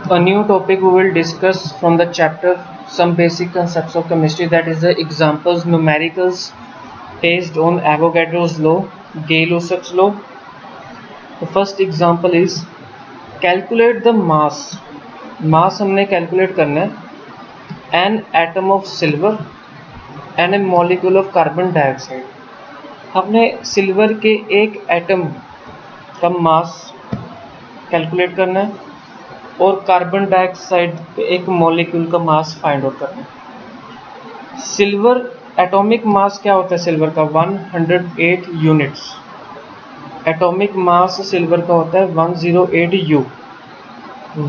A new topic we will discuss from the chapter Some Basic Concepts of Chemistry, that is the examples numericals based on Avogadro's law, Gay-Lussac's law. The first example is calculate the mass. Mass हमने calculate करना है an atom of silver and a molecule of carbon dioxide. हमने silver के एक atom का mass calculate करना है और कार्बन डाइऑक्साइड पे एक मॉलिक्यूल का मास फाइंड आउट करना है। सिल्वर एटॉमिक मास क्या होता है सिल्वर का 108 यूनिट्स। एटॉमिक मास सिल्वर का होता है 108 u.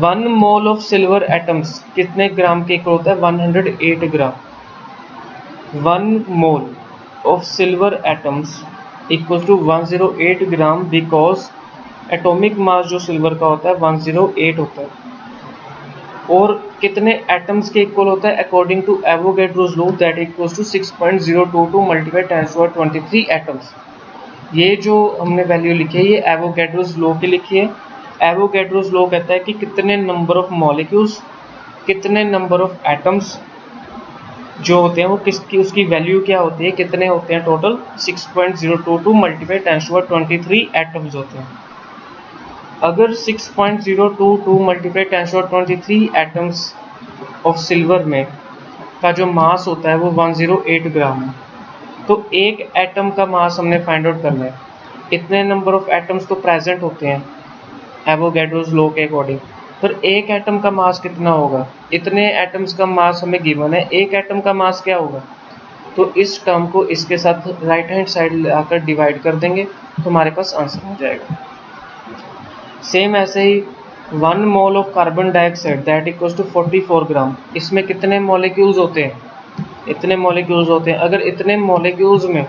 1 mole of silver atoms कितने ग्राम के इक्वल होता है 108 gram. 1 mole of silver atoms equal to 108 gram because atomic mass जो सिल्वर का होता है 108 होता है। और कितने एटम्स के इक्वल होता है according to Avogadro's law that equals to 6.022 multiply 10⁻23 atoms. ये जो हमने वैल्यू लिखी है ये एवोगैड्रोस लॉ की लिखी है। एवोगैड्रोस लॉ कहता है कि कितने नंबर ऑफ मॉलिक्यूल्स कितने नंबर ऑफ एटम्स जो होते हैं वो किसकी उसकी वैल्यू क्या होती है कितने होते हैं टोटल 6.022 मल्टीप्लाई 10⁻23 एटम्स होते हैं। अगर 6.022 मल्टीप्लाई 10⁻23 एटम्स ऑफ सिल्वर में का जो मास होता है वो 108 ग्राम है तो एक एटम का मास हमने फाइंड आउट करना है। इतने नंबर ऑफ एटम्स तो प्रेजेंट होते हैं एवोगैड्रोस लॉ के अकॉर्डिंग, पर एक एटम का मास कितना होगा इतने एटम्स का मास हमें गिवन है। एक एटम का मास क्या होगा तो इस टर्म को इसके साथ राइट हैंड साइड लाकर डिवाइड कर देंगे तो हमारे पास आंसर हो जाएगा। सेम ऐसे ही 1 mole of carbon dioxide that equals to 44 gram. इसमें कितने मॉलिक्यूल्स होते हैं इतने मॉलिक्यूल्स होते हैं। अगर इतने मॉलिक्यूल्स में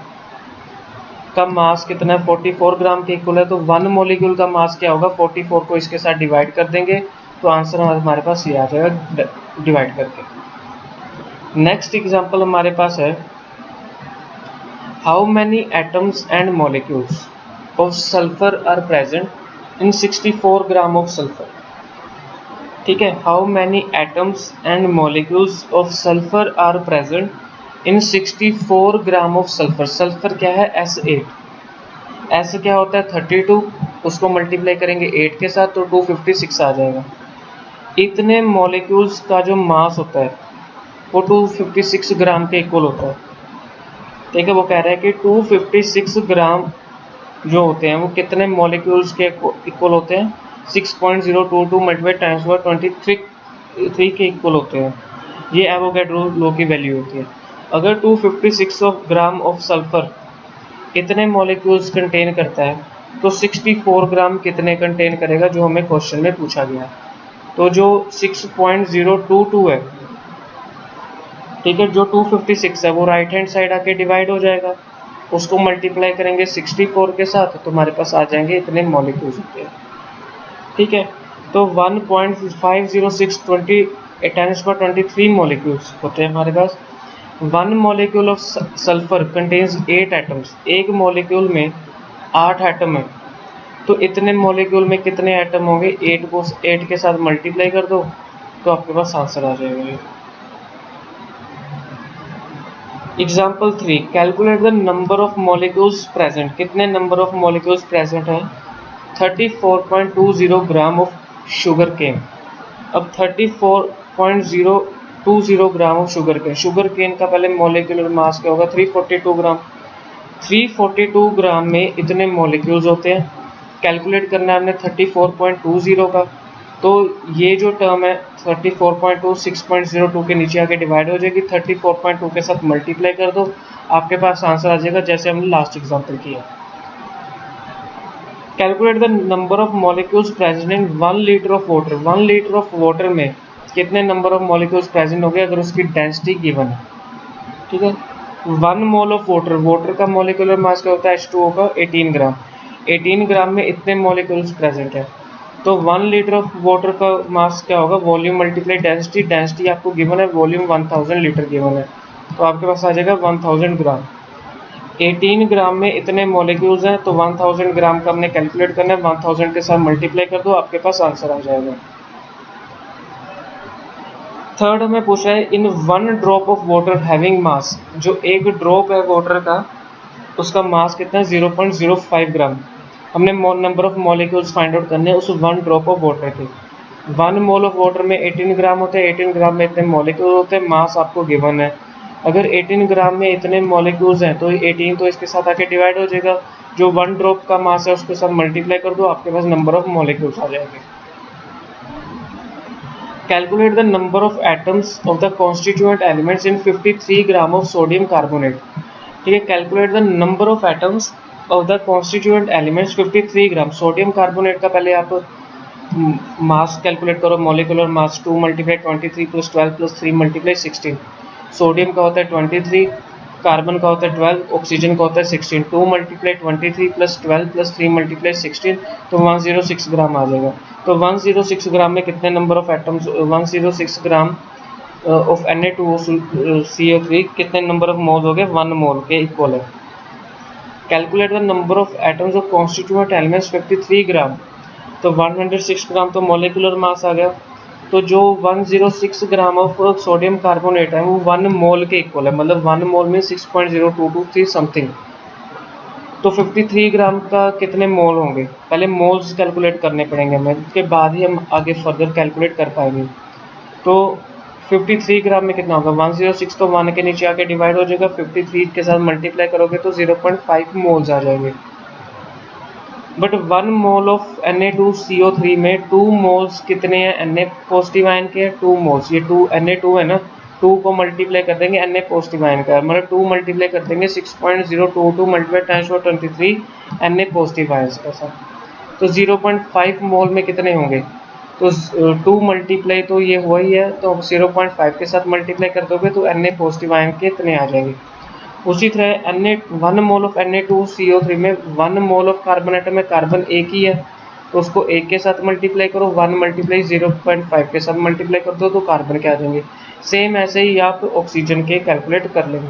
का मास कितना है 44 ग्राम के इक्वल है तो 1 मॉलिक्यूल का मास क्या होगा 44 को इसके साथ डिवाइड कर देंगे तो आंसर हमारे पास ये आ जाएगा डिवाइड करके। नेक्स्ट एग्जांपल हमारे पास है how many atoms and molecules of sulphur are present in 64 gram of sulphur. ठीक है, how many atoms and molecules of sulphur are present in 64 gram of sulphur. Sulphur क्या है S8। S क्या होता है 32, उसको मल्टीप्लाई करेंगे 8 के साथ तो 256 आ जाएगा। इतने मॉलिक्यूल्स का जो मास होता है वो 256 ग्राम के इक्वल होता है। ठीक है, वो कह रहा है कि 256 ग्राम जो होते हैं वो कितने मॉलिक्यूल्स के इक्वल होते हैं 6.022 मल्टीप्लाई 10⁻23 के इक्वल होते हैं। ये एवोगैड्रो लॉ की वैल्यू होती है। अगर 256 ग्राम ऑफ सल्फर कितने मॉलिक्यूल्स कंटेन करता है तो 64 ग्राम कितने कंटेन करेगा जो हमें क्वेश्चन में पूछा गया। तो जो 6.022 है ठीक है, जो 256 है वो राइट हैंड साइड आके डिवाइड हो जाएगा, उसको मल्टीप्लाई करेंगे 64 के साथ तो हमारे पास आ जाएंगे इतने मॉलिक्यूल्स होते हैं। ठीक है, तो 1.50620 10⁻23 मॉलिक्यूल्स होते हैं हमारे पास। 1 molecule of sulphur contains 8 atoms. एक मॉलिक्यूल में 8 एटम है तो इतने मॉलिक्यूल में कितने एटम होंगे 8 को 8 के साथ मल्टीप्लाई कर दो तो आपके पास आंसर आ जाएगा। Example 3 calculate the number of molecules present. कितने नंबर ऑफ मॉलिक्यूल्स प्रेजेंट हैं 34.20 ग्राम ऑफ शुगर केन। अब 34.020 ग्राम ऑफ शुगर केन का पहले मॉलिक्यूलर मास क्या होगा 342 ग्राम। 342 ग्राम में इतने मॉलिक्यूल्स होते हैं। कैलकुलेट करना है हमने 34.20 का, तो ये जो टर्म है 34.2 6.02 के नीचे आके डिवाइड हो जाएगी। 34.2 के साथ मल्टीप्लाई कर दो आपके पास आंसर आ जाएगा जैसे हमने लास्ट एग्जांपल किया। Calculate the number of molecules present in 1 litre of water. 1 litre of water में कितने नंबर ऑफ मॉलिक्यूल्स प्रेजेंट होंगे अगर उसकी डेंसिटी गिवन है। ठीक है, 1 मोल ऑफ वाटर का मॉलिक्यूलर मास क्या होता है H2O का 18 ग्राम। 18 ग्राम में इतने मॉलिक्यूल्स प्रेजेंट है तो 1 लीटर ऑफ वाटर का मास क्या होगा वॉल्यूम मल्टीप्लाई डेंसिटी। डेंसिटी आपको गिवन है वॉल्यूम 1000 लीटर गिवन है तो आपके पास आ जाएगा 1000 ग्राम। 18 ग्राम में इतने मॉलिक्यूल्स हैं तो 1000 ग्राम का हमने कैलकुलेट करना है। 1000 के साथ मल्टीप्लाई कर दो आपके पास आंसर आ जाएगा। थर्ड हमें पूछा है इन 1 drop of water having mass, जो एक ड्रॉप है वाटर का उसका मास कितना है 0.05 ग्राम। हमने number of molecules find out करने हैं उस 1 ड्रॉप ऑफ वाटर के। 1 मोल ऑफ वाटर में 18 ग्राम होते हैं, 18 ग्राम में इतने मॉलिक्यूल होते हैं, मास आपको गिवन है। अगर 18 ग्राम में इतने मॉलिक्यूल्स हैं तो 18 तो इसके साथ आके डिवाइड हो जाएगा, जो 1 ड्रॉप का मास है उसके साथ मल्टीप्लाई कर दो, आपके पास नंबर ऑफ मॉलिक्यूल्स आ जाएंगे। Calculate the number of atoms of the constituent elements in 53 gram of sodium carbonate. ठीक है, calculate the number of atoms of the constituent elements 53 gram. Sodium carbonate का पहले आप मास कैलकुलेट करो, molecular mass 2 multiply 23 plus 12 plus 3 multiply 16। Sodium का होता है 23, carbon का होता है 12, ऑक्सीजन का होता है 16। 2 मल्टीप्लाई 23 प्लस 12 प्लस 3 मल्टीप्लाई 16 तो 106 ग्राम आ जाएगा। तो 106 ग्राम में कितने number of atoms, 106 gram of Na2CO3 कितने नंबर ऑफ मोल हो गए, 1 मोल के इक्वल है। Calculate the number of atoms of constituent elements 53 ग्राम। तो 106 ग्राम तो मॉलिक्यूलर मास आ गया, तो जो 106 ग्राम ऑफ सोडियम कार्बोनेट है वो 1 मोल के इक्वल है, मतलब 1 मोल में 6.0223 समथिंग। तो 53 ग्राम का कितने मोल होंगे, पहले मोल्स कैलकुलेट करने पड़ेंगे हमें, उसके बाद ही हम आगे फर्दर कैलकुलेट कर पाएंगे। तो 53 ग्राम में कितना होगा, 106 तो 1 के नीचे आके डिवाइड हो जाएगा, 53 के साथ मल्टीप्लाई करोगे तो 0.5 मोल्स आ जाएंगे। बट 1 मोल ऑफ Na2CO3 में 2 मोल्स कितने हैं, Na पॉजिटिव आयन के, 2 मोल्स, ये 2 Na2 है ना, 2 को मल्टीप्लाई कर देंगे Na पॉजिटिव आयन का, मतलब 2 मल्टीप्लाई कर देंगे 6.022 मल्टीप्लाई 1023 Na पॉजिटिव आयन का साथ, तो 0.5 मोल में कितने होंगे, तो 2 मल्टीप्लाई तो ये हुआ ही है, तो 0.5 के साथ मल्टीप्लाई कर दोगे तो Na पॉजिटिव आयन के इतने आ जाएंगे। उसी तरह 1 मोल ऑफ Na2CO3 में 1 मोल ऑफ कार्बन एटम में कार्बन एक ही है, तो उसको एक के साथ मल्टीप्लाई करो, 1 मल्टीप्लाई 0.5 के साथ मल्टीप्लाई कर दो तो कार्बन के आ जाएंगे। सेम ऐसे ही आप ऑक्सीजन के कैलकुलेट कर लेंगे।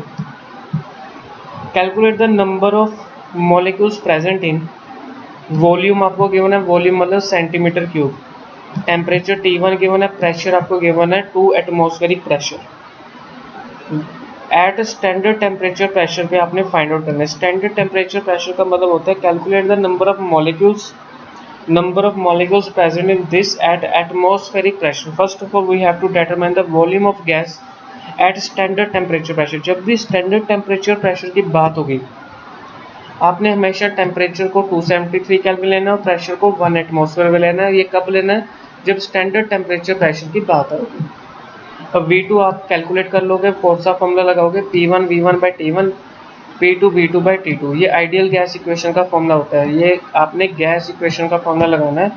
Calculate the number of molecules present in, volume आपको गिवन है, वॉल्यूम मतलब centimetre cube, temperature T1 given है, प्रेशर आपको गिवन है 2 atmospheric pressure. At standard temperature pressure पे आपने फाइंड आउट करना है। स्टैंडर्ड टेम्परेचर प्रेशर का मतलब होता है calculate the number of molecules present in this at atmospheric pressure. First of all we have to determine the volume of gas at standard temperature pressure. जब भी standard temperature pressure की बात होगी आपने हमेशा टेम्परेचर को 273 केल्विन लेना है और प्रेशर को 1 एटमॉस्फेयर में लेना है। ये कब लेना है, जब स्टैंडर्ड टेम्परेचर प्रेशर की बात होगी। अब V2 आप कैलकुलेट कर लोगे, कौन सा फॉर्मूला लगाओगे, P1 V1 by T1, P2 V2 by T2। ये आइडियल गैस इक्वेशन का फॉर्मूला होता है, ये आपने गैस इक्वेशन का फॉर्मूला लगाना है।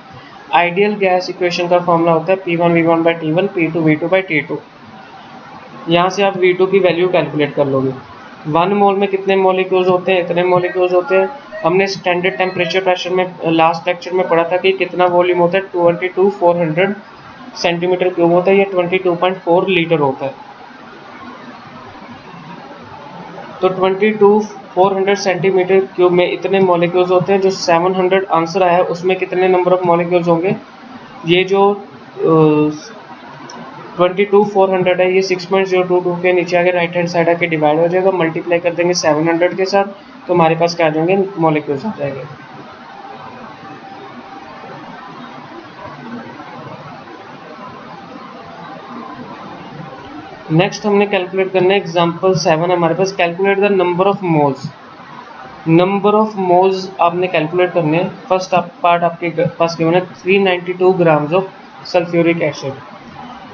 आइडियल गैस इक्वेशन का फॉर्मूला होता है P1 V1 by T1, P2 V2 by T2। यहाँ से आप V2 की वैल्यू कैलकुलेट कर लोगे। 1 मोल में कितने मॉलिक्यूल्स होते हैं, इतने मॉलिक्यूल्स होते हैं। हमने स्टैंडर्ड टेम्परेचर प्रेशर में लास्ट लेक्चर में पढ़ा था कि कितना वॉल्यूम होता है, 22,400 सेंटीमीटर क्यूब होता है, ये 22.4 लीटर होता है। तो 22,400 सेंटीमीटर क्यूब में इतने मॉलिक्यूल्स होते हैं। जो 700 आंसर आया है उसमें कितने नंबर ऑफ मॉलिक्यूल्स होंगे, ये जो 22,400 है ये 6.022 के नीचे आगे राइट हैंड साइड आके डिवाइड हो जाएगा, मल्टीप्लाई कर देंगे 700 के साथ, तो हमारे पास क्या आ जाएंगे, मॉलिक्यूल्स आ जाएंगे। नेक्स्ट हमने कैलकुलेट करना है एग्जांपल 7 हमारे पास। Calculate the number of moles. Number of moles आपने कैलकुलेट करने हैं। फर्स्ट पार्ट आपके पास गिवन है 392 grams of sulphuric acid.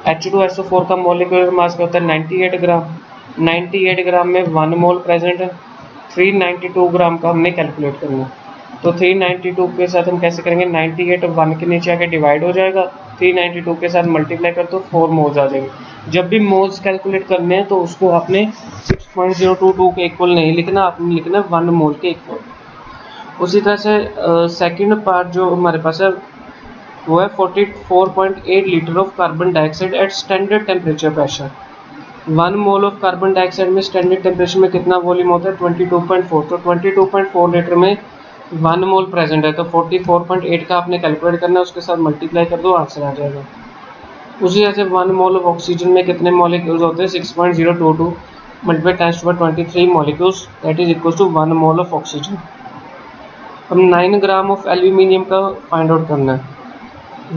H2SO4 का मॉलिक्यूलर मास क्या होता है, 98 ग्राम। 98 ग्राम में 1 मोल प्रेजेंट है। 392 ग्राम का हमने कैलकुलेट करना है, तो 392 के साथ हम कैसे करेंगे, 98 1 के नीचे आके डिवाइड हो जाएगा, 392 के साथ मल्टीप्लाई कर तो 4 मोल्स आ जाएंगे। जब भी मोल्स कैलकुलेट करने हैं तो उसको आपने 6.022 के इक्वल नहीं लिखना, आपने लिखना 1 मोल के इक्वल। उसी तरह से सेकंड पार्ट जो हमारे पास है वो है 44.8 litre of carbon dioxide eight standard temperature pressure. 1 mole of carbon dioxide में स्टैंडर्ड टेम्परेचर में कितना वॉल्यूम होता है, 22.4। तो 22.4 लीटर में 1 मोल प्रेजेंट है, तो 44.8 का आपने कैलकुलेट करना है, उसके साथ मल्टीप्लाई कर दो, आंसर आ जाएगा। उसी तरह से 1 मोल ऑफ ऑक्सीजन में कितने मॉलिक्यूल्स होते हैं 6.022 multiply 10⁻23 molecules that is equal to 1 mole of oxygen. अब 9 ग्राम ऑफ एल्यूमिनियम का फाइंड आउट करना है।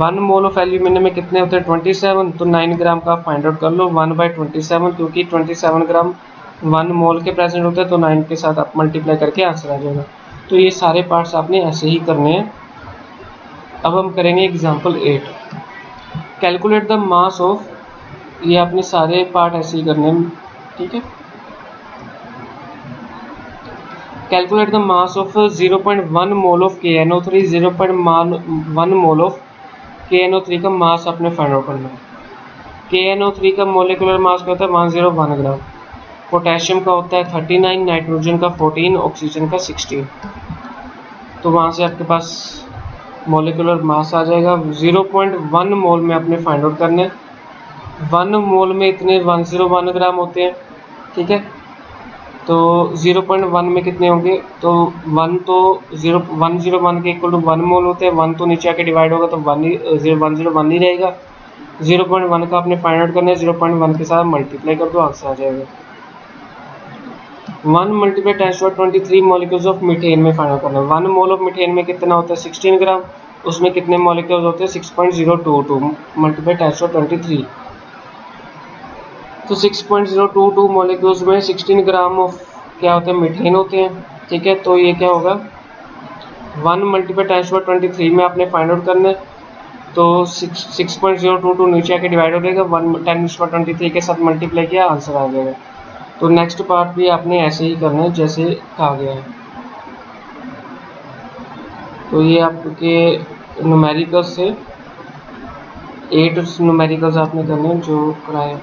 1 मोल ऑफ एल्यूमिनियम में कितने होते हैं 27, तो 9 ग्राम का फाइंड आउट कर लो 1/27 क्योंकि 27 ग्राम 1 मोल के प्रेजेंट होते हैं तो 9 के साथ आप मल्टीप्लाई करके आंसर आ जाएगा। तो ये सारे पार्ट्स आपने ऐसे ही करने हैं। अब हम करेंगे example 8। Calculate the mass of, ये आपने सारे पार्ट ऐसे ही करने हैं, ठीक है। Calculate the mass of 0.1 mole of KNO3, 0.1 mole of KNO3 का मास आपने फाइंड आउट करना है। KNO3 का मोलिकुलर मास क्या होता है 101 ग्राम, पोटेशियम का होता है 39, नाइट्रोजन का 14, ऑक्सीजन का 16। तो वहाँ से आपके पास मोलिकुलर मास आ जाएगा। 0.1 मोल में आपने फाइंड आउट करना है। 1 मोल में इतने 101 ग्राम होते हैं, ठीक है। तो 0.1 में कितने होंगे, तो 1 तो 101 के इक्वल टू 1 मोल होते हैं। 1 तो नीचे आके डिवाइड होगा तो 101 ही रहेगा। 0.1 का आपने फाइंड आउट करना है, 0.1 के साथ मल्टीप्लाई कर दो आंसर आ जाएगा। 1 मल्टीप्लाई 10⁻23 मॉलिक्यूल्स ऑफ मीथेन में फाइंड आउट करना है। 1 मोल ऑफ मीथेन में कितना होता है 16 ग्राम, उसमें कितने मॉलिक्यूल्स होते हैं 6.022 मल्टीप्लाई 10⁻23। तो 6.022 मॉलिक्यूल्स में 16 ग्राम ऑफ क्या होते हैं मीथेन होते हैं, ठीक है। तो ये क्या होगा 1 मल्टीप्लाई 10⁻23 में आपने फाइंड आउट करना है। तो 6.022 नीचे आके डिवाइड हो जाएगा, 10⁻23 के साथ मल्टीप्लाई किया आंसर आ जाएगा। तो नेक्स्ट पार्ट भी आपने ऐसे ही करना है जैसे कहा गया है। तो ये आपके न्यूमेरिकल्स से 8 न्यूमेरिकल्स आपने करने हैं जो कराए।